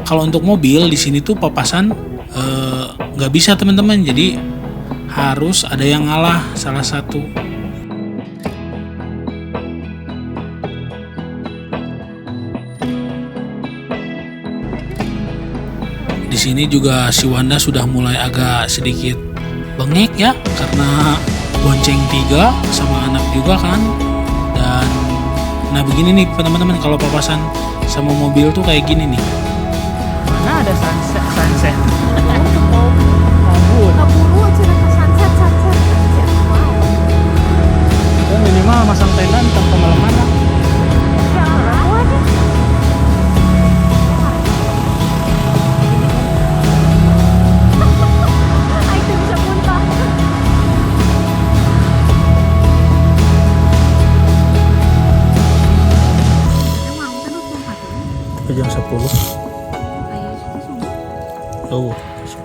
Kalau untuk mobil di sini tuh papasan nggak bisa teman-teman, jadi harus ada yang ngalah salah satu. Di sini juga si Wanda sudah mulai agak sedikit bengek ya, karena bonceng 3 sama anak juga kan. Dan nah begini nih teman-teman, kalau papasan sama mobil tuh kayak gini nih. Mana ada sunset. Kaburu aja ke sunset. Ya, minimal masang tenda untuk kemalaman. Ya, aku aja. Itu bisa muntah. Emang terus tempat ini. Jam 10. Ayo, susu. Oh,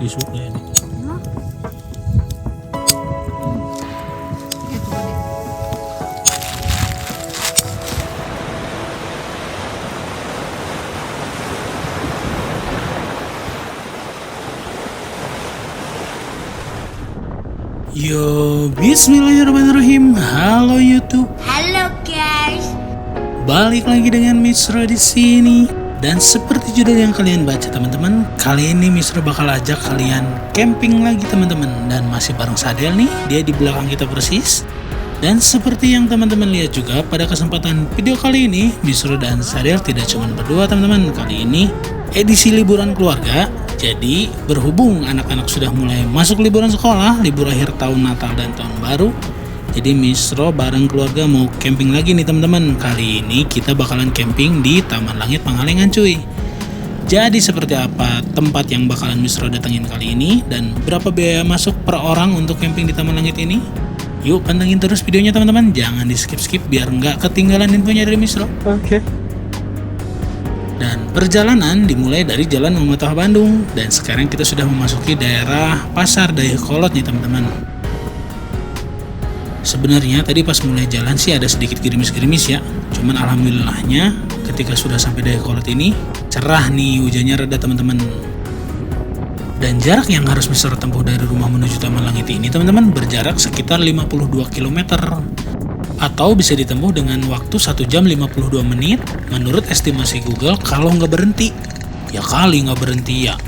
isuknya ini. Ya, coba deh. Yo, bismillahirrahmanirrahim. Halo YouTube. Halo guys. Balik lagi dengan Misro di sini. Dan seperti judul yang kalian baca teman-teman, kali ini Misro bakal ajak kalian camping lagi teman-teman. Dan masih bareng Sadel nih, dia di belakang kita persis. Dan seperti yang teman-teman lihat juga pada kesempatan video kali ini, Misro dan Sadel tidak cuma berdua teman-teman. Kali ini edisi liburan keluarga. Jadi berhubung anak-anak sudah mulai masuk liburan sekolah, libur akhir tahun Natal dan tahun baru, jadi Misro bareng keluarga mau camping lagi nih teman-teman. Kali ini kita bakalan camping di Taman Langit Pangalengan cuy. Jadi seperti apa tempat yang bakalan Misro datengin kali ini dan berapa biaya masuk per orang untuk camping di Taman Langit ini? Yuk pantengin terus videonya teman-teman, jangan di skip-skip biar nggak ketinggalan infonya dari Misro. Oke. Dan perjalanan dimulai dari Jalan Muhammad Toha Bandung. Dan sekarang kita sudah memasuki daerah Pasar Dayakolot nih teman-teman. Sebenarnya tadi pas mulai jalan sih ada sedikit gerimis-gerimis ya. Cuman alhamdulillahnya ketika sudah sampai Dayakolot ini cerah nih, hujannya reda teman-teman. Dan jarak yang harus Misro tempuh dari rumah menuju Taman Langit ini teman-teman berjarak sekitar 52 km. Atau bisa ditempuh dengan waktu 1 jam 52 menit menurut estimasi Google kalau nggak berhenti. Ya kali nggak berhenti ya.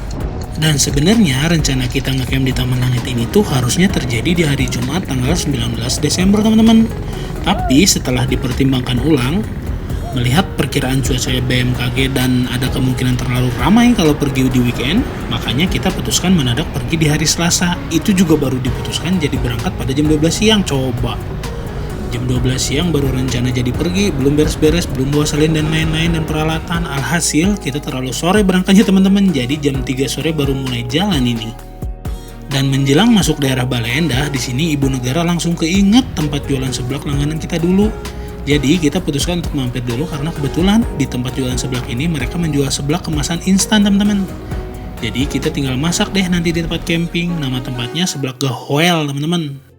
Dan sebenarnya rencana kita ngecamp di Taman Langit ini tuh harusnya terjadi di hari Jumat tanggal 19 Desember teman-teman. Tapi setelah dipertimbangkan ulang, melihat perkiraan cuaca BMKG dan ada kemungkinan terlalu ramai kalau pergi di weekend, makanya kita putuskan mendadak pergi di hari Selasa. Itu juga baru diputuskan jadi berangkat pada jam 12 siang coba. Jam 12 siang baru rencana jadi pergi, belum beres-beres, belum bawa salin dan lain-lain dan peralatan. Alhasil kita terlalu sore berangkatnya teman-teman, jadi jam 3 sore baru mulai jalan ini. Dan menjelang masuk daerah Bale Endah, di sini Ibu Negara langsung keinget tempat jualan seblak langganan kita dulu. Jadi kita putuskan untuk mampir dulu karena kebetulan di tempat jualan seblak ini mereka menjual seblak kemasan instan teman-teman. Jadi kita tinggal masak deh nanti di tempat camping. Nama tempatnya Seblak Gahoel teman-teman.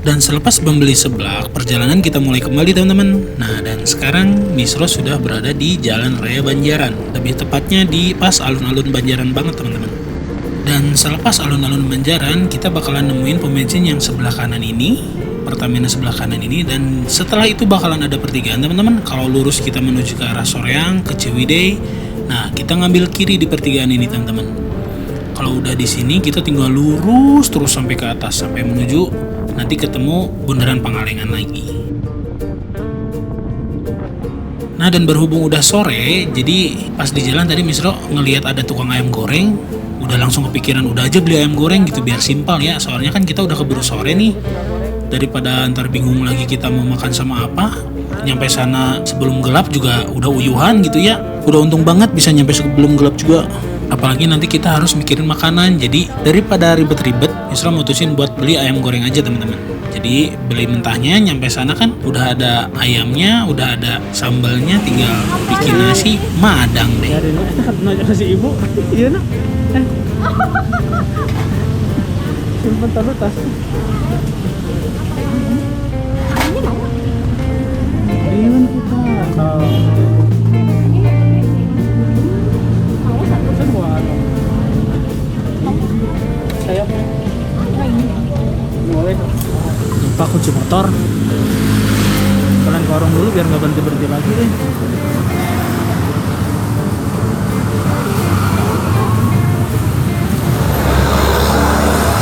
Dan selepas membeli seblak, perjalanan kita mulai kembali teman-teman. Nah dan sekarang Misro sudah berada di Jalan Raya Banjaran. Lebih tepatnya di pas alun-alun Banjaran banget teman-teman. Dan selepas alun-alun Banjaran, kita bakalan nemuin pom bensin yang sebelah kanan ini, Pertamina sebelah kanan ini. Dan setelah itu bakalan ada pertigaan teman-teman. Kalau lurus kita menuju ke arah Soreang, ke Ciwidey. Nah kita ngambil kiri di pertigaan ini teman-teman. Kalau udah di sini kita tinggal lurus terus sampai ke atas sampai menuju nanti ketemu Bundaran Pangalengan lagi. Nah dan berhubung udah sore, jadi pas di jalan tadi Misro ngelihat ada tukang ayam goreng, udah langsung kepikiran udah aja beli ayam goreng gitu biar simpel ya. Soalnya kan kita udah keburu sore nih, daripada ntar bingung lagi kita mau makan sama apa. Nyampe sana sebelum gelap juga udah uyuhan gitu ya. Udah untung banget bisa nyampe sebelum gelap juga. Apalagi nanti kita harus mikirin makanan. Jadi daripada ribet-ribet, Misro mutusin buat beli ayam goreng aja teman-teman. Jadi beli mentahnya, nyampe sana kan udah ada ayamnya, udah ada sambalnya, tinggal bikin nasi madang deh. Dari nanya si ibu, iya nak. Simpen taruh tas. Ini kita. motor. Kalian ke warung dulu biar nggak berhenti lagi deh.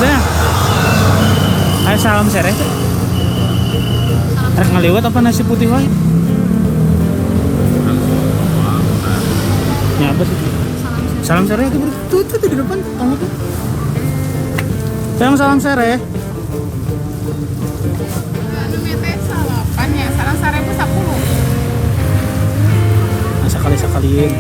Dah. Ayo salam sereh. Rek ngaliwat apa nasi putih wae? Ya apa sih? Salam sereh itu tuh di depan kamu tuh. Salam sereh. Salapan ya, salam sarebu 10. Nah, sekali-sekaliin.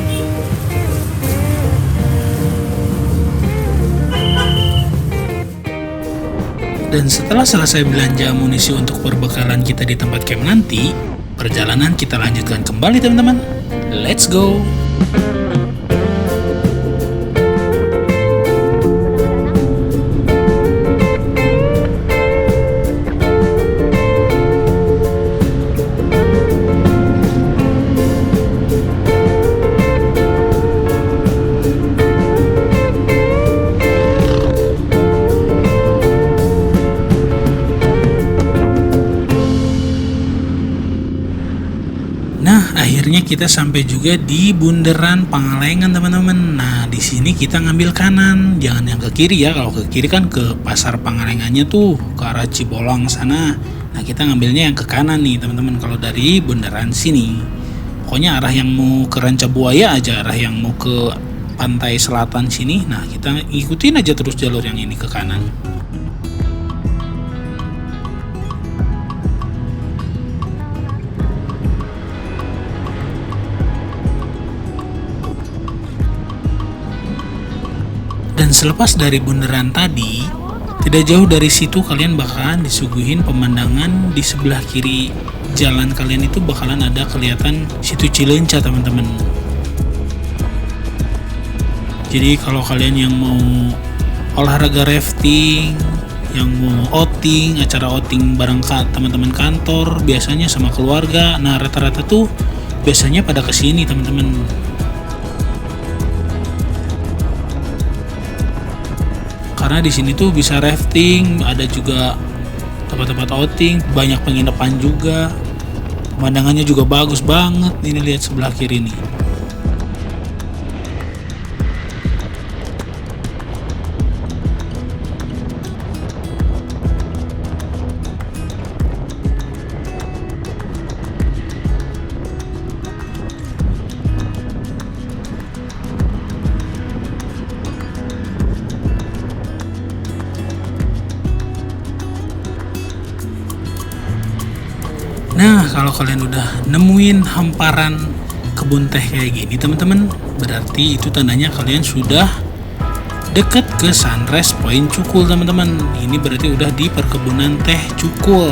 Dan setelah selesai belanja amunisi untuk perbekalan kita di tempat camp nanti, perjalanan kita lanjutkan kembali teman-teman. Let's go! Nah, akhirnya kita sampai juga di Bundaran Pangalengan, teman-teman. Nah, di sini kita ngambil kanan, jangan yang ke kiri ya. Kalau ke kiri kan ke Pasar Pangalengannya tuh, ke arah Cibolang sana. Nah, kita ngambilnya yang ke kanan nih, teman-teman. Kalau dari bundaran sini, pokoknya arah yang mau ke Rancabuaya aja, arah yang mau ke pantai selatan sini. Nah, kita ikutin aja terus jalur yang ini ke kanan. Dan selepas dari bundaran tadi, tidak jauh dari situ kalian bakalan disuguhin pemandangan di sebelah kiri jalan kalian itu bakalan ada kelihatan situ Cileunca, teman-teman. Jadi kalau kalian yang mau olahraga rafting, yang mau outing, acara outing bareng teman-teman kantor, biasanya sama keluarga, nah rata-rata tuh biasanya pada kesini, teman-teman. Karena di sini tuh bisa rafting, ada juga tempat-tempat outing, banyak penginapan juga. Pemandangannya juga bagus banget. Ini lihat sebelah kiri nih. Nah, kalau kalian udah nemuin hamparan kebun teh kayak gini, teman-teman, berarti itu tandanya kalian sudah deket ke Sunrise Point Cukul, teman-teman. Ini berarti udah di perkebunan teh Cukul.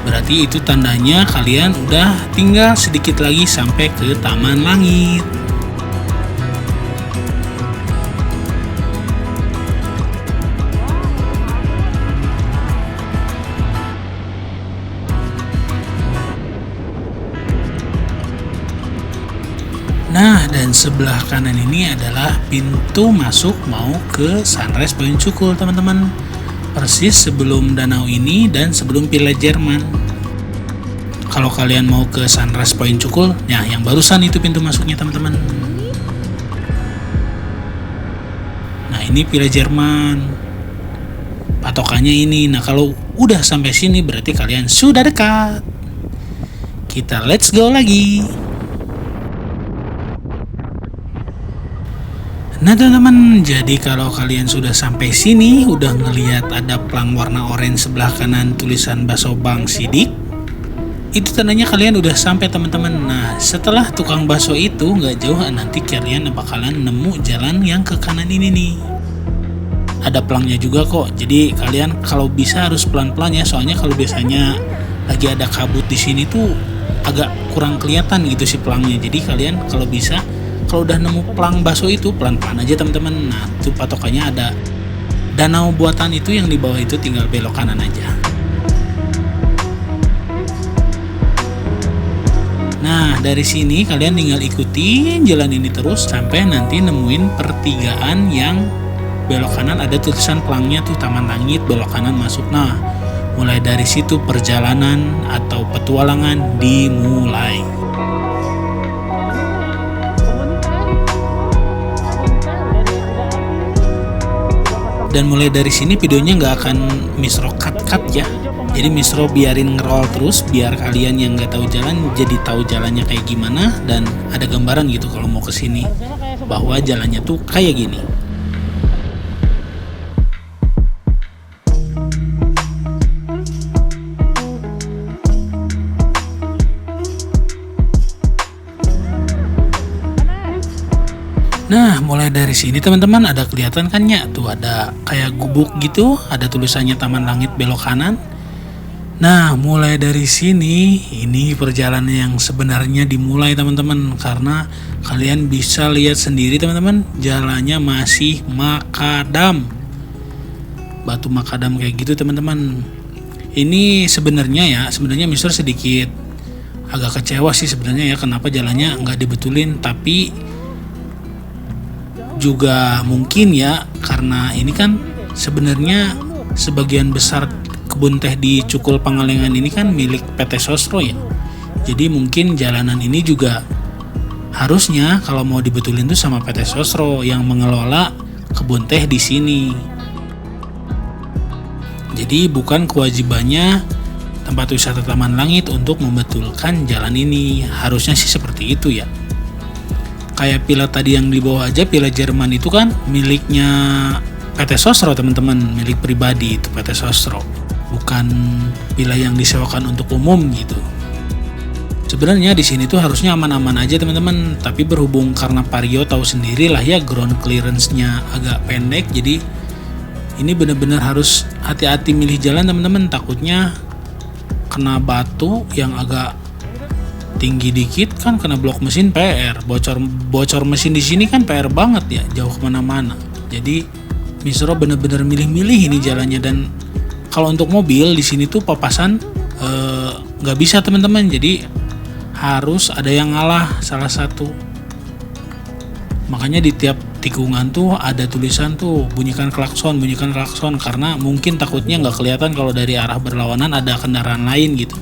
Berarti itu tandanya kalian udah tinggal sedikit lagi sampai ke Taman Langit. Nah, dan sebelah kanan ini adalah pintu masuk mau ke Sunrise Point Cukul, teman-teman. Persis sebelum danau ini dan sebelum Villa Jerman. Kalau kalian mau ke Sunrise Point Cukul, ya yang barusan itu pintu masuknya, teman-teman. Nah, ini Villa Jerman. Patokannya ini. Nah, kalau udah sampai sini berarti kalian sudah dekat. Kita let's go lagi. Nah teman-teman, jadi kalau kalian sudah sampai sini, udah ngelihat ada pelang warna oranye sebelah kanan tulisan Bakso Bang Sidik, itu tandanya kalian udah sampai, teman-teman. Nah, setelah tukang bakso itu nggak jauh, nanti kalian bakalan nemu jalan yang ke kanan ini nih. Ada pelangnya juga kok, jadi kalian kalau bisa harus pelan-pelan ya, soalnya kalau biasanya lagi ada kabut di sini tuh agak kurang kelihatan gitu si pelangnya. Jadi kalian kalau bisa, kalau udah nemu pelang bakso itu pelan-pelan aja, teman-teman. Nah, itu patokannya ada danau buatan itu, yang di bawah itu tinggal belok kanan aja. Nah, dari sini kalian tinggal ikutin jalan ini terus sampai nanti nemuin pertigaan yang belok kanan ada tulisan pelangnya tuh Taman Langit, belok kanan masuk. Nah, mulai dari situ perjalanan atau petualangan dimulai. Dan mulai dari sini videonya nggak akan Misro cut ya. Jadi Misro biarin ngeroll terus biar kalian yang nggak tahu jalan jadi tahu jalannya kayak gimana dan ada gambaran gitu kalau mau kesini bahwa jalannya tuh kayak gini. Nah, mulai dari sini teman-teman ada kelihatan kan ya, tuh ada kayak gubuk gitu, ada tulisannya Taman Langit belok kanan. Nah, mulai dari sini ini perjalanan yang sebenarnya dimulai teman-teman, karena kalian bisa lihat sendiri teman-teman, jalannya masih makadam. Batu makadam kayak gitu teman-teman. Ini sebenarnya Mister sedikit agak kecewa sih sebenarnya ya, kenapa jalannya nggak dibetulin, tapi juga mungkin ya karena ini kan sebenarnya sebagian besar kebun teh di Cukul Pangalengan ini kan milik PT Sosro ya. Jadi mungkin jalanan ini juga harusnya kalau mau dibetulin tuh sama PT Sosro yang mengelola kebun teh di sini. Jadi bukan kewajibannya tempat wisata Taman Langit untuk membetulkan jalan ini. Harusnya sih seperti itu ya. Kayak pila tadi yang di bawah aja, pila Jerman itu kan miliknya PT Sosro teman-teman, milik pribadi itu PT Sosro, bukan pila yang disewakan untuk umum gitu. Sebenarnya di sini tuh harusnya aman-aman aja teman-teman, tapi berhubung karena Vario tahu sendiri lah ya ground clearance-nya agak pendek, jadi ini benar-benar harus hati-hati milih jalan teman-teman, takutnya kena batu yang agak tinggi dikit kan kena blok mesin PR, bocor mesin di sini kan PR banget ya, jauh kemana-mana. Jadi Misro bener-bener milih-milih ini jalannya, dan kalau untuk mobil di sini tuh papasan nggak bisa teman-teman, jadi harus ada yang ngalah salah satu. Makanya di tiap tikungan tuh ada tulisan tuh bunyikan klakson karena mungkin takutnya nggak kelihatan kalau dari arah berlawanan ada kendaraan lain gitu.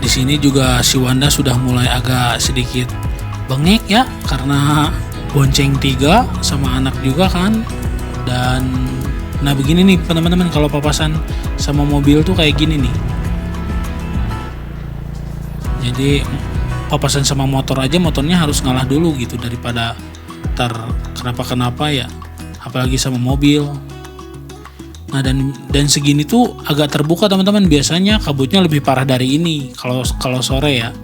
Di sini juga si Wanda sudah mulai agak sedikit bengek ya, karena bonceng 3 sama anak juga kan. Dan nah begini nih teman-teman, kalau papasan sama mobil tuh kayak gini nih. Jadi papasan sama motor aja, motornya harus ngalah dulu gitu daripada ntar kenapa ya, apalagi sama mobil. Nah dan segini tuh agak terbuka teman-teman, biasanya kabutnya lebih parah dari ini kalau sore ya.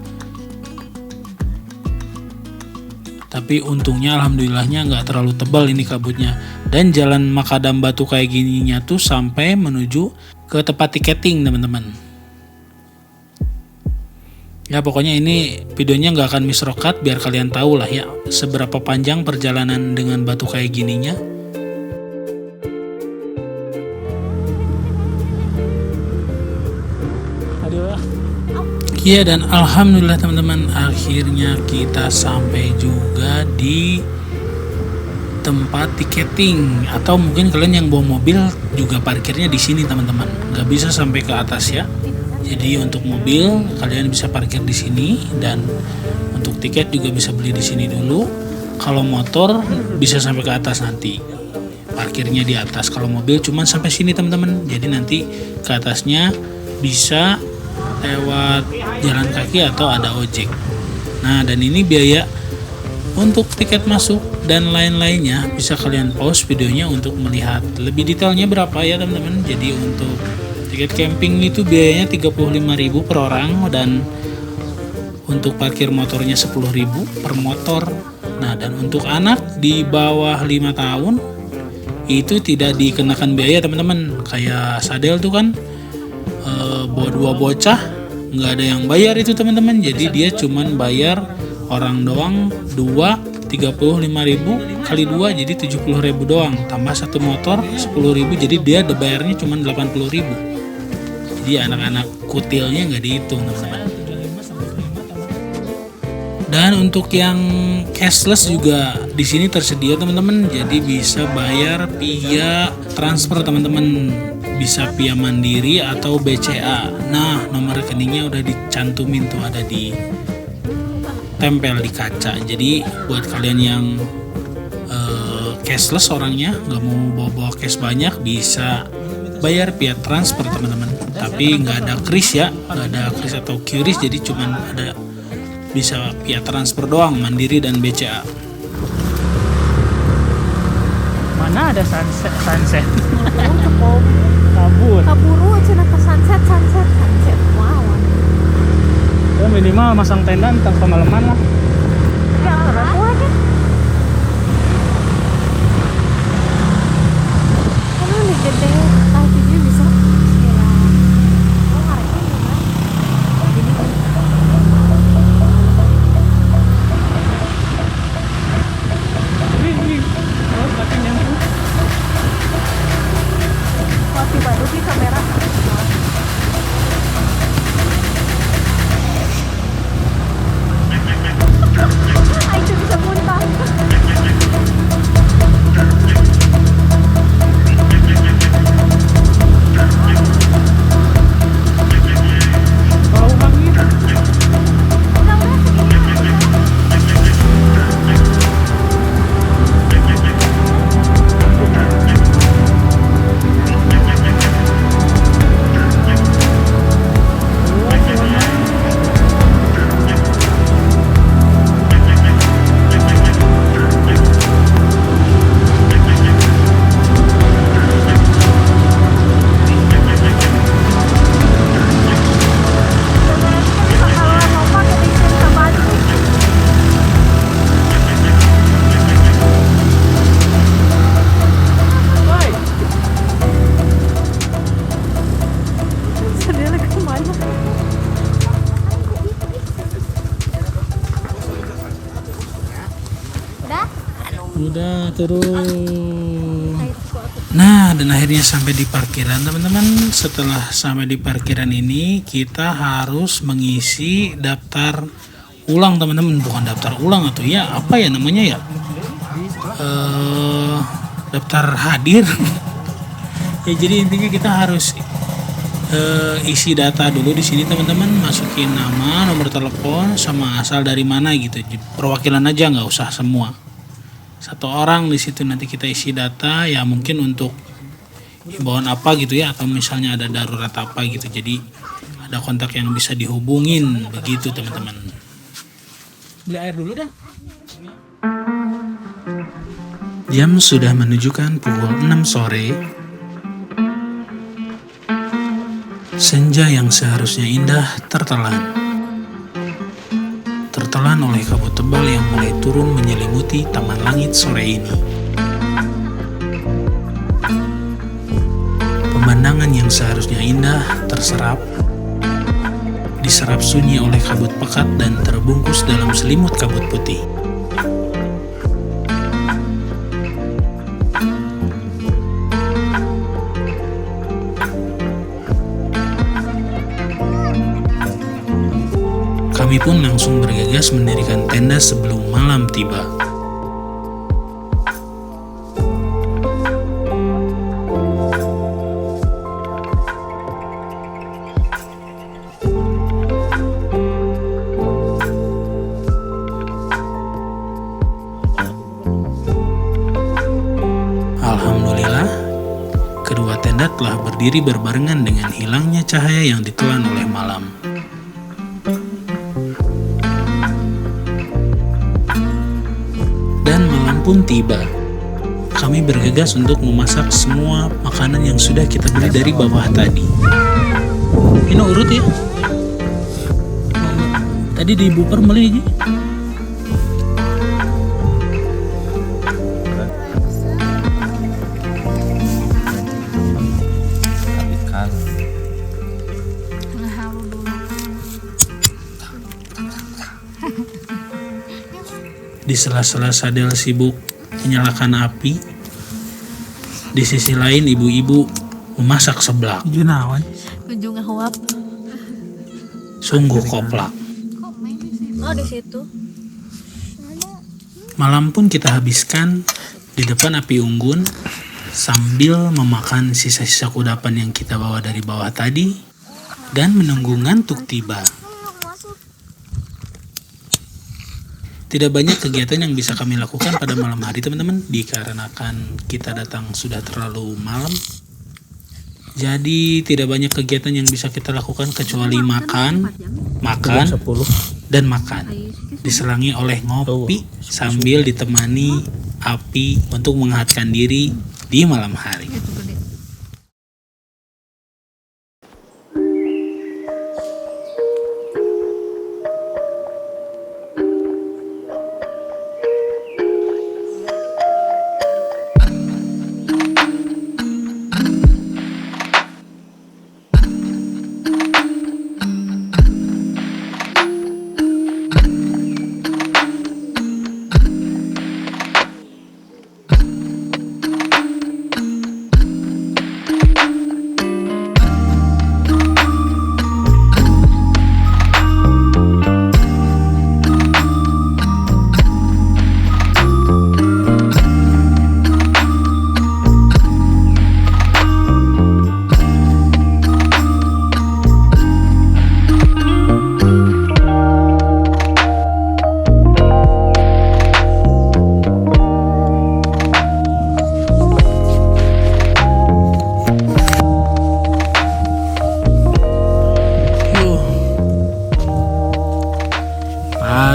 Tapi untungnya alhamdulillahnya nggak terlalu tebal ini kabutnya. Dan jalan makadam batu kayak gininya tuh sampai menuju ke tempat tiketing teman-teman. Ya pokoknya ini videonya nggak akan Misro cut biar kalian tahu lah ya seberapa panjang perjalanan dengan batu kayak gininya. Iya, dan alhamdulillah teman-teman, akhirnya kita sampai juga di tempat tiketing. Atau mungkin kalian yang bawa mobil juga parkirnya di sini teman-teman, nggak bisa sampai ke atas ya. Jadi untuk mobil kalian bisa parkir di sini, dan untuk tiket juga bisa beli di sini dulu. Kalau motor bisa sampai ke atas nanti, parkirnya di atas. Kalau mobil cuma sampai sini teman-teman, jadi nanti ke atasnya bisa lewat jalan kaki atau ada ojek. Nah dan ini biaya untuk tiket masuk dan lain-lainnya bisa kalian pause videonya untuk melihat lebih detailnya berapa ya teman-teman. Jadi untuk tiket camping itu biayanya 35.000 per orang, dan untuk parkir motornya 10.000 per motor. Nah dan untuk anak di bawah 5 tahun itu tidak dikenakan biaya teman-teman. Kayak Sadel tuh kan bawa 2 bocah nggak ada yang bayar itu teman-teman, jadi dia cuman bayar orang doang 35.000 kali 2 jadi 70.000 doang, tambah satu motor 10.000, jadi dia bayarnya cuman 80.000. Jadi anak-anak kutilnya nggak dihitung teman-teman. Dan untuk yang cashless juga di sini tersedia teman-teman. Jadi bisa bayar via transfer teman-teman. Bisa via Mandiri atau BCA. Nah, nomor rekeningnya udah dicantumin tuh, ada di tempel di kaca. Jadi buat kalian yang cashless orangnya, nggak mau bawa-bawa cash banyak, bisa bayar via transfer teman-teman. Tapi nggak ada kris ya, nggak ada kris atau QRIS, jadi cuman ada bisa via transfer doang, Mandiri dan BCA. Mana ada sunset? Cukup Kabur. kaburu cina ke sunset. Wow. Ya minimal masang tenda ntar kemalaman lah. Ya aku aja. Kamu nih gede, tapi dia bisa. Gila. Oh ngarekin gimana? Jadi Ini oh, pakai nyampu. waktu baru di kamera. Itu bisa muntah. Kalau angin Udah segini. Kalau mau kebisin sama aja. woi. Sedih kemana? Udah? Udah turun. Nah, dan akhirnya sampai di parkiran teman-teman. Setelah sampai di parkiran ini, kita harus mengisi daftar ulang teman-teman. Bukan daftar ulang atau ya apa ya namanya ya? Daftar hadir. Ya jadi intinya kita harus isi data dulu di sini teman-teman. Masukin nama, nomor telepon, sama asal dari mana gitu. Perwakilan aja, nggak usah semua. Satu orang di situ nanti kita isi data ya, mungkin untuk himbauan apa gitu ya, atau misalnya ada darurat apa gitu, jadi ada kontak yang bisa dihubungin begitu teman-teman. Beli air dulu dah. Jam sudah menunjukkan pukul 6 sore. Senja yang seharusnya indah tertelan oleh kabut tebal yang mulai turun menyelimuti taman langit sore ini. Pemandangan yang seharusnya indah diserap sunyi oleh kabut pekat dan terbungkus dalam selimut kabut putih. Kami pun langsung bergegas mendirikan tenda sebelum malam tiba. Alhamdulillah, kedua tenda telah berdiri berbarengan dengan hilangnya cahaya yang ditelan oleh malam. Dan malam pun tiba. Kami bergegas untuk memasak semua makanan yang sudah kita beli dari bawah tadi. Ini urut ya. Tadi di buper beli aja. Di sela-sela Sadel sibuk menyalakan api, di sisi lain ibu-ibu memasak seblak. Junawan. Ujung ngahuap. Sungguh koplak. Oh di situ. Malam pun kita habiskan di depan api unggun sambil memakan sisa-sisa kudapan yang kita bawa dari bawah tadi dan menunggu ngantuk tiba. Tidak banyak kegiatan yang bisa kami lakukan pada malam hari teman-teman, dikarenakan kita datang sudah terlalu malam. Jadi tidak banyak kegiatan yang bisa kita lakukan kecuali makan, dan makan. Diselangi oleh ngopi sambil ditemani api untuk menghangatkan diri di malam hari.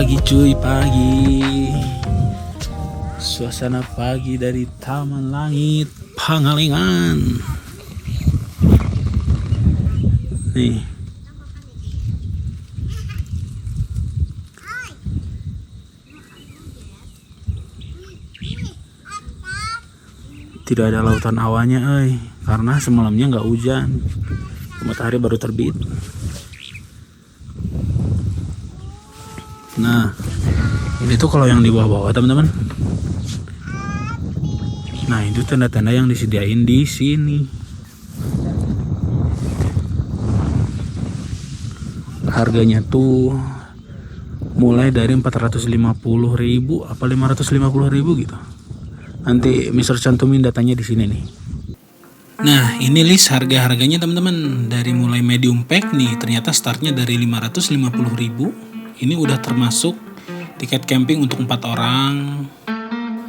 Pagi cuy, pagi. Suasana pagi dari Taman Langit Pangalengan. Nih. Tidak ada lautan awannya, karena semalamnya nggak hujan. Matahari baru terbit. Nah, ini tuh kalau yang di bawah-bawah teman-teman. Nah, itu tanda-tanda yang disediain di sini. Harganya tuh mulai dari 450.000 apa 550.000 gitu. Nanti Mister cantumin datanya di sini nih. Nah, ini list harga-harganya teman-teman. Dari mulai medium pack nih, ternyata startnya dari 550.000. Ini udah termasuk tiket camping untuk 4 orang.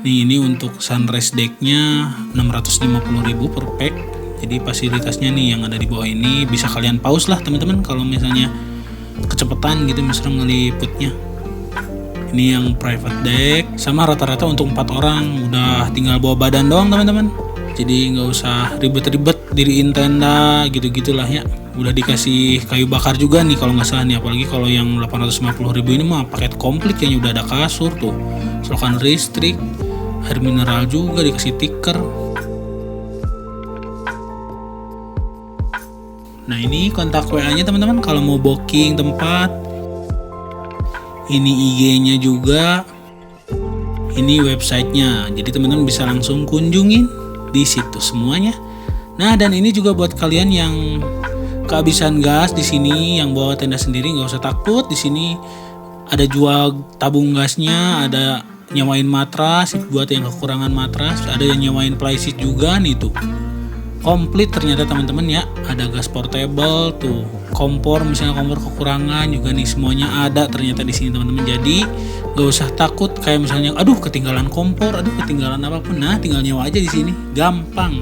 Nih, ini untuk sunrise decknya 650.000 per pack. Jadi fasilitasnya nih yang ada di bawah ini bisa kalian pause lah teman-teman kalau misalnya kecepatan gitu misalnya ngeliputnya. Ini yang private deck sama rata-rata untuk 4 orang, udah tinggal bawa badan doang teman-teman. Jadi nggak usah ribet-ribet diriin tenda gitu-gitulah ya. Udah dikasih kayu bakar juga nih kalau nggak salah nih, apalagi kalau yang 850.000 ini mah paket komplit kayaknya, udah ada kasur tuh, selokan listrik, air mineral juga dikasih tikar. Nah, ini kontak WA-nya teman-teman kalau mau booking tempat. Ini IG-nya juga. Ini websitenya. Jadi teman-teman bisa langsung kunjungin di situ semuanya. Nah, dan ini juga buat kalian yang kehabisan gas di sini, yang bawa tenda sendiri, nggak usah takut. Di sini ada jual tabung gasnya, ada nyewain matras buat yang kekurangan matras, ada yang nyewain plyseat juga nih tuh. Komplit ternyata teman-teman ya. Ada gas portable tuh, kompor misalnya kompor kekurangan juga nih, semuanya ada ternyata di sini teman-teman. Jadi nggak usah takut kayak misalnya aduh ketinggalan kompor, aduh ketinggalan apapun. Nah, tinggal nyewa aja di sini, gampang.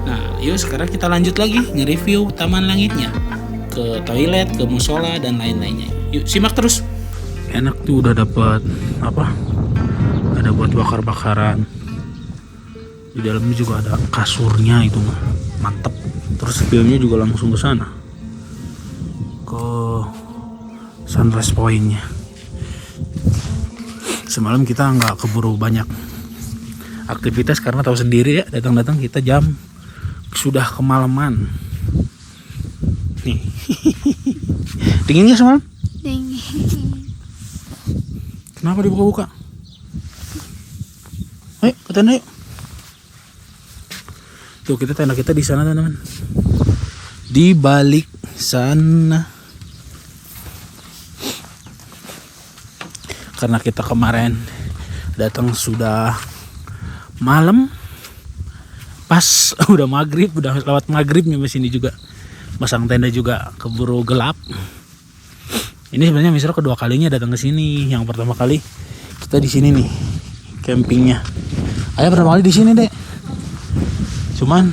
Nah, yuk sekarang kita lanjut lagi nge-review Taman Langitnya, ke toilet, ke musola dan lain-lainnya. Yuk simak terus. Enak tuh, udah dapat apa? Ada buat bakar-bakaran. Di dalamnya juga ada kasurnya, itu mah mantep. Terus filmnya juga langsung ke sana, ke sunrise point-nya. Semalam kita nggak keburu banyak aktivitas karena tahu sendiri ya, datang-datang kita jam sudah kemalaman. Nih. Dingin nggak semalam? Dingin. Kenapa dibuka-buka? Ayo ke tenda yuk. Tuh, tenda kita di sana teman-teman. Di balik sana. Karena kita kemarin Datang sudah malam, pas udah maghrib, udah lewat maghrib nyampe sini juga. Pasang tenda juga keburu gelap. Ini sebenarnya Misro kedua kalinya datang ke sini. Yang pertama kali kita di sini nih campingnya. Ayah pertama kali di sini deh. Cuman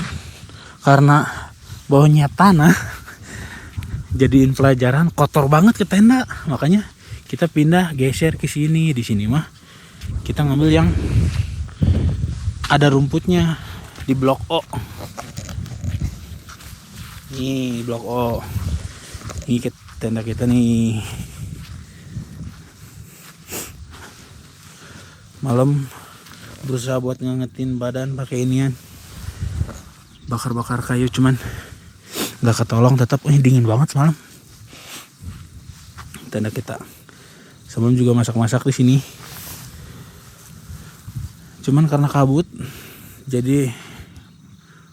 karena bawahnya tanah, jadiin pelajaran kotor banget ke tenda. Makanya kita pindah geser ke sini. Di sini mah kita ngambil yang ada rumputnya di blok O. Nih blok O. Ini tenda kita nih. Malam berusaha buat ngangetin badan pakai inian. Bakar-bakar kayu cuman nggak ketolong, tetap dingin banget semalam. Tenda kita. Sebelum juga masak-masak di sini. Cuman karena kabut jadi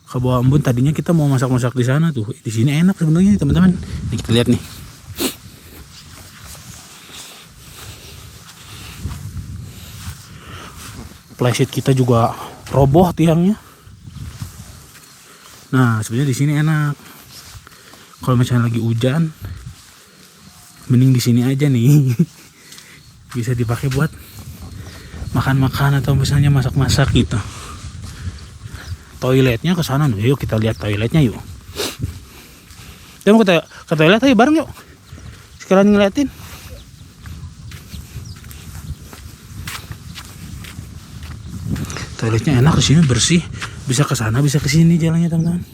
ke bawah embun. Tadinya kita mau masak-masak di sana tuh. Di sini enak sebenarnya teman-teman. Nih kita lihat nih. Flysheet kita juga roboh tiangnya. Nah, sebenarnya di sini enak. Kalau misalnya lagi hujan, mending di sini aja nih. Bisa dipakai buat makan-makan atau misalnya masak-masak gitu. Toiletnya ke sana nih. Yuk kita lihat toiletnya yuk. Kita mau ke toilet ayo bareng yuk. Sekalian ngeliatin. Toiletnya enak, di sini bersih. Bisa ke sana, bisa ke sini jalannya teman-teman.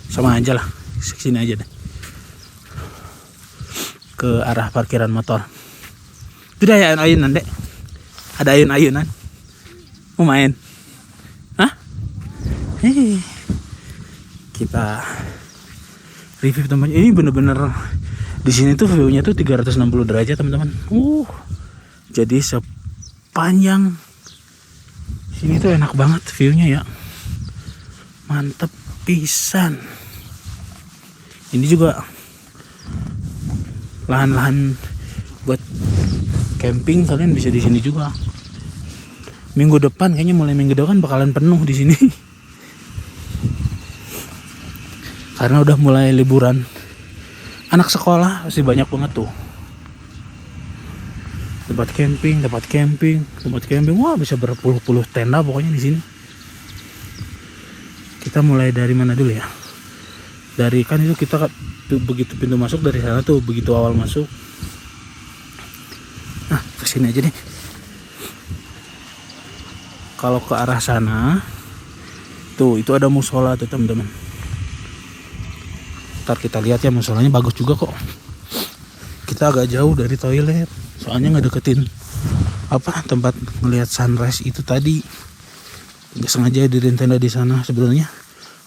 Sama aja lah. Ke sini aja deh. Ke arah parkiran motor. Itu ada ayun-ayunan, Dek. Ada ayun-ayunan. Mau main? Hah? Kita review teman. Ini bener-bener di sini tuh view-nya tuh 360 derajat teman-teman. Jadi sepanjang sini tuh enak banget view-nya ya. Mantep pisan. Ini juga lahan-lahan buat camping, kalian bisa di sini juga. Minggu depan kayaknya mulai minggu depan bakalan penuh di sini. Karena udah mulai liburan. Anak sekolah pasti banyak banget tuh. Tempat camping. Wah, bisa berpuluh-puluh tenda pokoknya di sini. Kita mulai dari mana dulu ya? Dari kan itu kita begitu pintu masuk dari sana tuh, begitu awal masuk. Nah, kesini aja nih. Kalau ke arah sana, tuh itu ada musola tuh teman-teman. Ntar kita lihat ya, musolanya bagus juga kok. Kita agak jauh dari toilet, soalnya nggak deketin tempat ngelihat sunrise itu tadi. Nggak sengaja diriin tenda di sana. Sebenarnya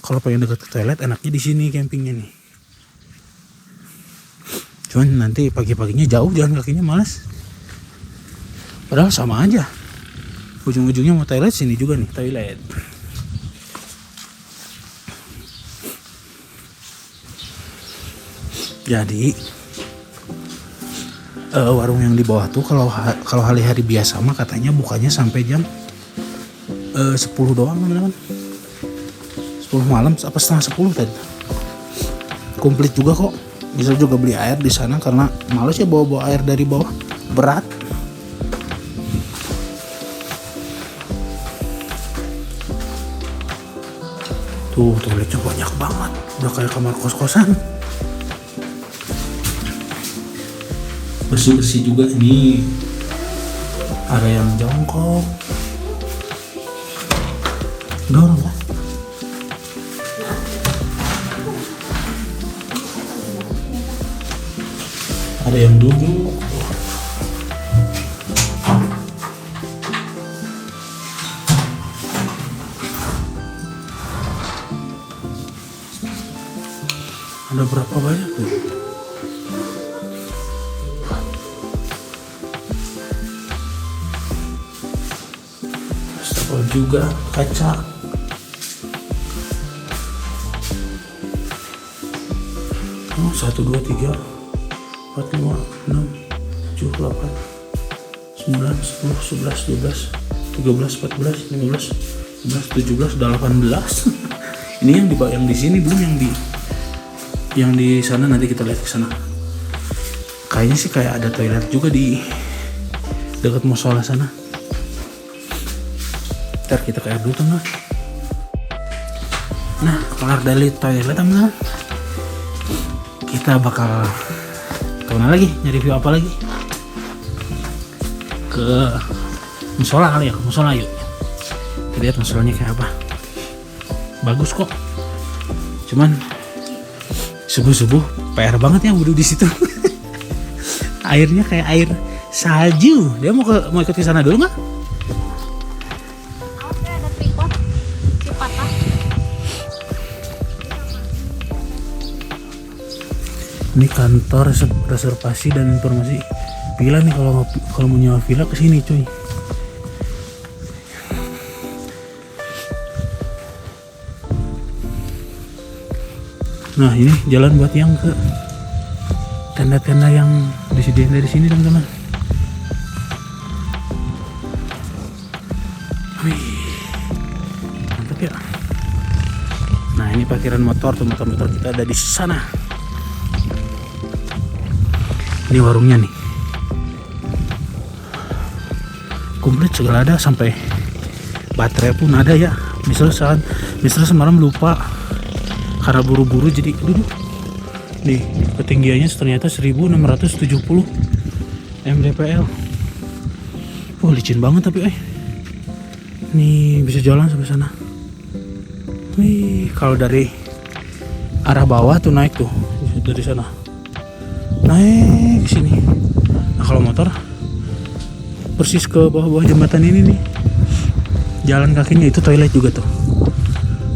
kalau pengen deket ke toilet enaknya di sini campingnya nih. Cuman nanti pagi-paginya jauh jalan kakinya malas. Padahal sama aja. Ujung-ujungnya mau toilet, sini juga nih toilet. Jadi warung yang di bawah tuh kalau hari-hari biasa mah katanya bukanya sampai jam 10 doang teman-teman. 10 malam apa setengah 10 tadi. Komplit juga kok. Bisa juga beli air di sana karena males ya bawa air dari bawah, berat. Tuh toiletnya banyak banget, udah kayak kamar kos-kosan. Bersih-bersih juga ini. Ada yang jongkok. Dorong lah. Ada yang duduk. Ada berapa banyak tuh? Wastafel juga, kaca. 1, 2, 3, 4, 5, 6, 7, 8, 9, 10, 11, 12, 13, 14, 15, 16, 17, udah 18. Ini yang di sini belum, yang di sana nanti kita lihat ke sana. Kayaknya sih kayak ada toilet juga di dekat musola sana. Ntar kita ke air dulu teman. Nah, kelar dari toilet teman-teman, kita bakal kemana lagi? Nyari view apa lagi? Ke musola kali ya, ke musola yuk. Kita lihat musolanya kayak apa. Bagus kok. Cuman subuh-subuh PR banget ya wudhu di situ. Airnya kayak air salju. Dia mau ikut ke sana dulu nggak? Oke, ada tripod Cipatah. Ini kantor reservasi dan informasi villa nih, kalau mau nyewa villa kesini cuy. Nah ini jalan buat yang ke tenda-tenda yang disediain dari sini teman-teman. Wih, mantap ya. Nah ini parkiran motor tuh, motor kita ada di sana. Ini warungnya nih, komplit segala ada, sampai baterai pun ada ya. Misalnya semalam lupa karena buru-buru jadi duduk. Nih ketinggiannya ternyata 1670 mdpl. Wah licin banget tapi nih bisa jalan sampai sana. Nih kalau dari arah bawah tuh naik tuh dari sana, naik ke sini. Nah kalau motor persis ke bawah jembatan ini nih, jalan kakinya itu toilet juga tuh.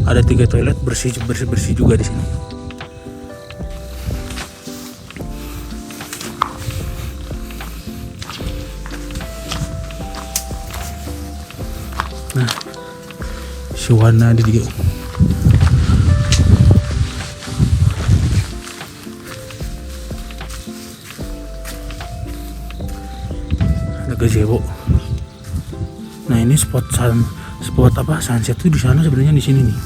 Ada 3 toilet bersih juga di sini. Nah, si Wana di dia. Ada gazebo. Nah ini spot apa sunset tuh di sana sebenarnya, di sini nih.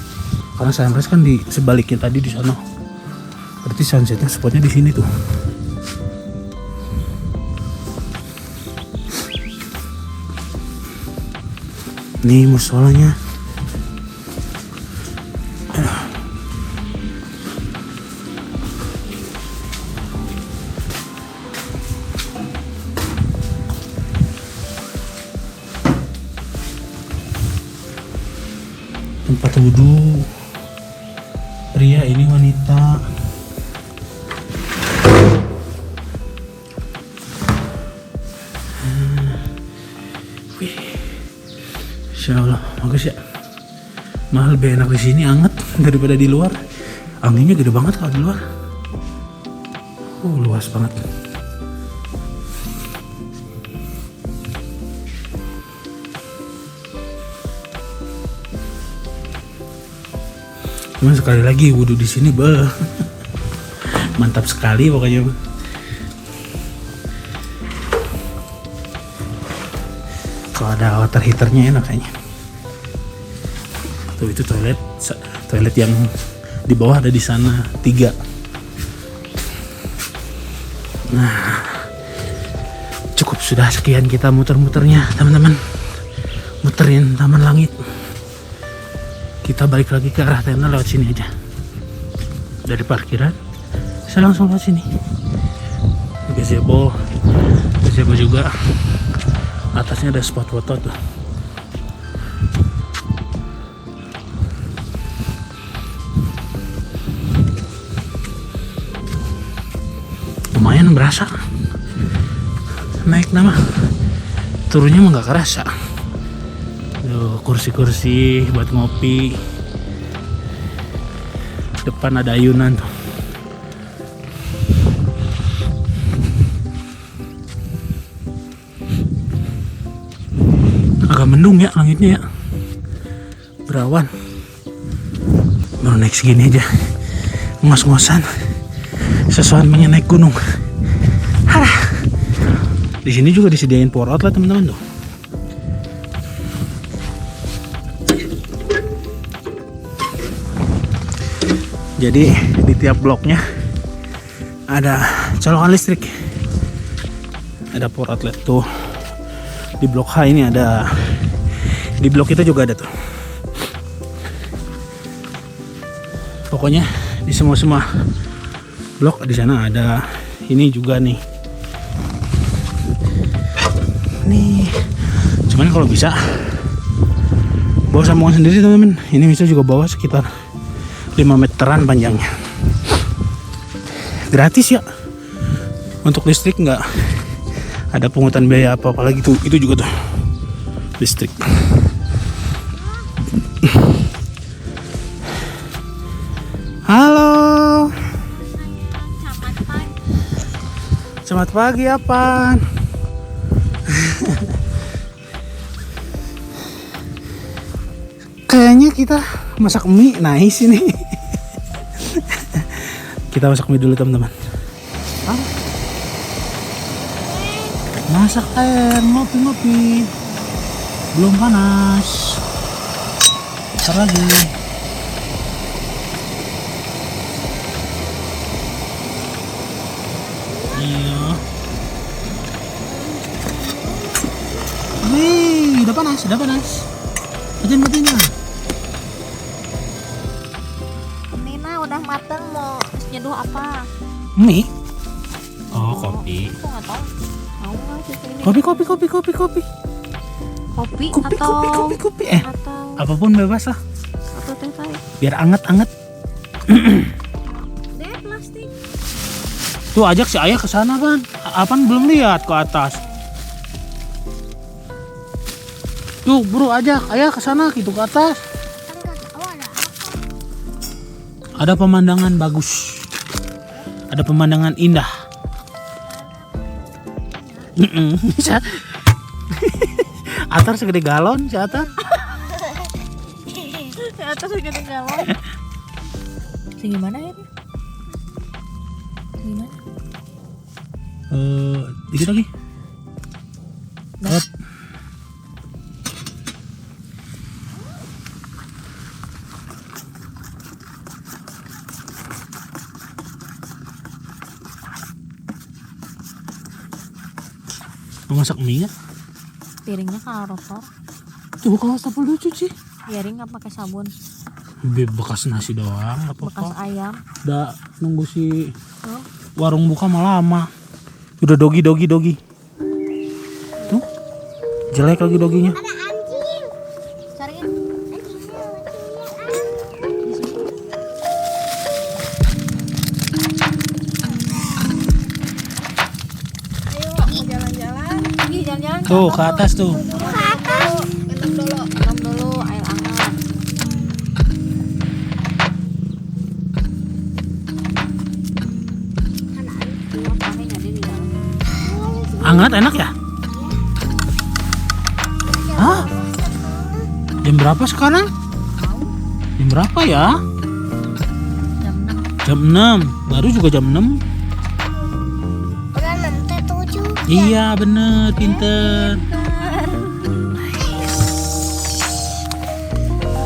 Karena sunrise kan di sebaliknya tadi di sana. Berarti sunsetnya spotnya di sini tuh. Nih musolanya. Tempat wudhu pria, ini wanita. Insya Allah bagus ya. Mahal lebih enak di sini, anget daripada di luar. Anginnya gede banget kalau di luar. Luas banget. Cuman sekali lagi wudhu di sini, mantap sekali pokoknya. Kalau ada water heaternya enak kayaknya. Tuh itu toilet yang di bawah ada di sana 3. Nah, cukup sudah sekian kita muter-muternya teman-teman. Muterin Taman Langit. Kita balik lagi ke arah tenda lewat sini aja. Dari parkiran saya langsung lewat sini. Gazebo juga. Atasnya ada spot foto tuh. Lumayan berasa. Naik nama. Turunnya mah nggak kerasa. Kursi-kursi buat ngopi. Depan ada ayunan tuh. Agak mendung ya langitnya ya. Berawan. Baru naik segini aja. Ngos-ngosan. Sesuatu naik gunung. Di sini juga disediain power outlet teman-teman tuh. Jadi di tiap bloknya ada colokan listrik. Ada power outlet tuh. Di blok H ini ada. Di blok itu juga ada tuh. Pokoknya di semua blok di sana ada. Ini juga nih. Nih. Cuman kalau bisa bawa sambungan sendiri teman-teman. Ini bisa juga bawa sekitar 5 meteran panjangnya. Gratis ya. Untuk listrik nggak ada pungutan biaya apa-apa lagi tuh. Itu juga tuh listrik. Halo. Selamat pagi apa? Kayaknya kita masak mie nice ini. Kita masak mie dulu teman-teman. Masak air, ngopi-ngopi. Belum panas. Bentar lagi. Iya. Wih, udah panas, udah panas. Matiin lah. Nina udah mateng, mau nyeduh apa? Mie? Oh, kopi. Aku nggak tahu. Mau nggak sih ini? Kopi. Kopi. Atau Apapun bebas lah. atau teh teh. Biar anget. Deh plastik. Tuh ajak si Ayah ke sana, Ban. Apaan belum lihat ke atas. Tuh, buru ajak Ayah ke sana gitu ke atas. Ada pemandangan bagus. Ada pemandangan indah. Bisa. Atar segede galon, si Atar. Atas segede galon. Segimana ya? Gimana? Dikit lagi. Up. Mau masak mie ya? Piringnya kalau rotor, Coba kalau stapel dulu cuci. piring nggak pakai sabun, Bekas nasi doang, gak bekas apa-apa. ayam. Udah nunggu si Oh, warung buka mah lama. Udah dogi. Tuh, jelek lagi doginya. cariin. Mau jalan-jalan, Ih, jalan-jalan. Tuh ke atas tuh. Minum dulu air hangat. Iya, pakai jadi di dalam. Hangat enak ya? Hah? Jam berapa sekarang? Jam berapa ya? Jam 6. Jam 6. Baru juga jam 6. Udah nanti 7. Iya bener, pinter.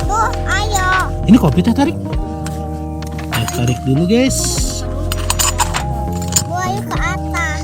Tuh, ayo. Ini kopi teh tarik. Tarik dulu guys. Ayo ke atas.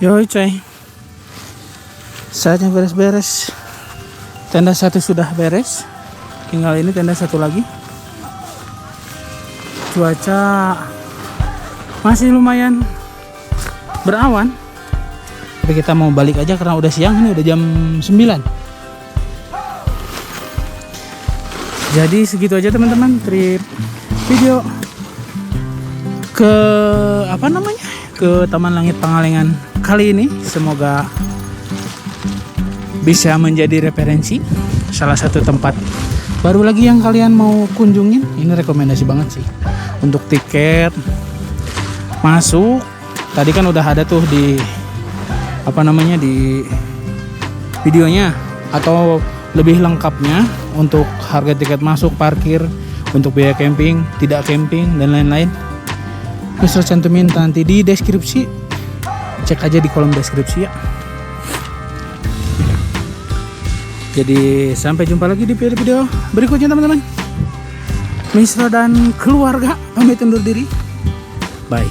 Yoi coy, saatnya beres-beres. Tenda satu sudah beres, tinggal ini tenda satu lagi. Cuaca masih lumayan berawan, tapi kita mau balik aja karena udah siang, ini udah jam 9. Jadi segitu aja teman-teman trip video ke ke Taman Langit Pangalengan kali ini. Semoga bisa menjadi referensi, salah satu tempat baru lagi yang kalian mau kunjungin. Ini rekomendasi banget sih untuk tiket masuk. Tadi kan udah ada tuh di di videonya, atau lebih lengkapnya untuk harga tiket masuk, parkir, untuk biaya camping, tidak camping, dan lain-lain. Bisa cantumin nanti di deskripsi, cek aja di kolom deskripsi ya. Jadi sampai jumpa lagi di video berikutnya teman-teman. Misra dan keluarga pamit undur diri. Bye.